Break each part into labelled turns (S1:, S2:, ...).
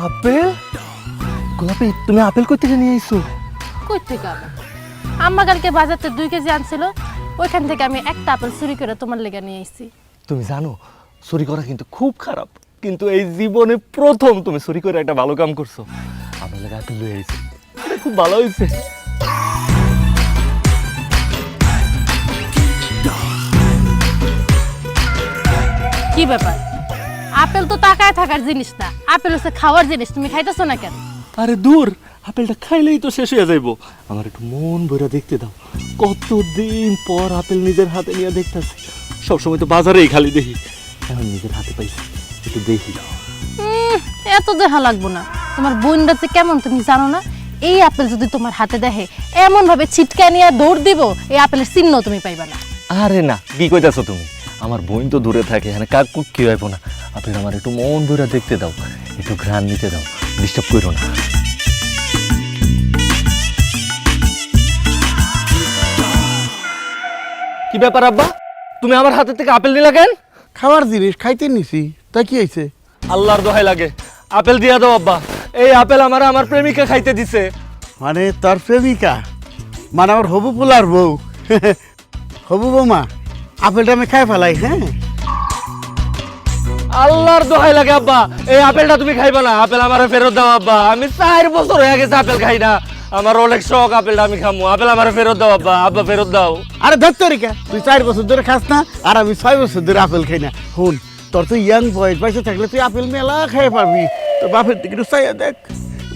S1: Apple? গোলাপি, তুমি apple কই থেকে নিয়ে আইছো?
S2: কই থেকে আবার? আম্মা কালকে বাজারতে 2 কেজি আনছিল, ওইখান থেকে আমি একটা আপেল চুরি করে তোমার লেগে নিয়ে আইছি।
S1: তুমি জানো চুরি করা কিন্তু খুব খারাপ, কিন্তু এই জীবনে প্রথম তুমি চুরি করে একটা ভালো কাম করছো। আমার লেগে আপেল লয়ে আইছি, এটা খুব ভালো হয়েছে।
S2: কি ব্যাপার? আপেল তো তাকায় থাকার জিনিস না, আপেল হচ্ছে খাওয়ার জিনিস, তুমি খাইতেছো না কেন?
S1: আরে দূর, আপেলটা খাইলেই তো শেষ হয়ে যাইবো। আমার একটু মন ভরে দেখতে দাও, কতদিন পর আপেল নিজের হাতে নিয়ে দেখতেছি। সবসময় তো বাজারেই খালি দেখি, এখন নিজের হাতে পাইছি, একটু দেখি দাও।
S2: এত দেখা লাগবো না। তোমার বোনরা যে কেমন তুমি জানো না? এই আপেল যদি তোমার হাতে দেখে এমন ভাবে ছিটকায় নিয়ে দৌড় দিব, এই আপেলের চিহ্ন তুমি পাইবা না।
S1: আরে না, কি কইতাছো তুমি? আমার বোন তো দূরে থাকে, এখানে কাক কুক কি হইব না। আপেল আমার একটু মন ভরে দেখতে দাও, একটু ঘ্রাণ নিতে দাও, ডিস্টার্ব করো না। কি ব্যাপার আব্বা, তুমি আমার হাতে থেকে আপেল নিলা কেন?
S3: খাবার জিনিস খাইতে নিছি, তা কি হয়েছে?
S1: আল্লাহর দোহাই লাগে, আপেল দিয়া দাও আব্বা। এই আপেল আমার প্রেমিকা খাইতে দিছে।
S3: মানে তোর প্রেমিকা, মানে আমার হবু পোলার বউ। হবু বৌমা, আপেলটা আমি খাই ফেলাই। হ্যাঁ,
S1: আল্লাহর দোহাই লাগে আব্বা, এই আপেলটা তুমি খাইবা না। আপেল আমার ফেরত দাও আব্বা, আমি 4 বছর হয়ে গেছে আপেল খাই না। আমার অনেক শখ আপেলটা আমি খামু। আপেল আমার ফেরত দাও আব্বা, আব্বা ফেরত দাও।
S3: আরে ধর তরিকা, তুই 4 বছর ধরে খাস না, আর আমি 6 বছর ধরে আপেল খাই না। হুন, তোর তো ইয়াং বয়স, বয়সে থাকলে তুই আপেল মেলা খাই পারবি। তোর বাপের দিকে একটু চাইয়া দেখ,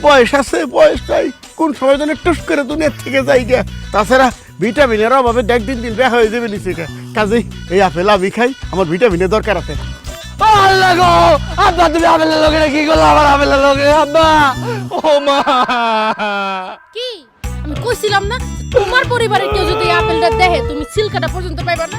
S3: বয়স আছে, বয়স নাই, কোন সময় যেন টুস করে দুনিয়ার থেকে যাই গা। তাছাড়া ভিটামিনের অভাবে দেখ দিন দিন বেহা হয়ে যাবে নিচে। কাজেই এই আপেল আমি খাই, আমার ভিটামিনের দরকার আছে।
S1: আল্লাহ গো, আব্বা তুমি আপেলের লগে কি করলা? আমার আপেলের লগে আব্বা, ও মা।
S2: কি আমি কইছিলাম না, তোমার পরিবারের কেউ যদি এই আপেলটা দেখে তুমি সিলকাটা পর্যন্ত পাইবা না।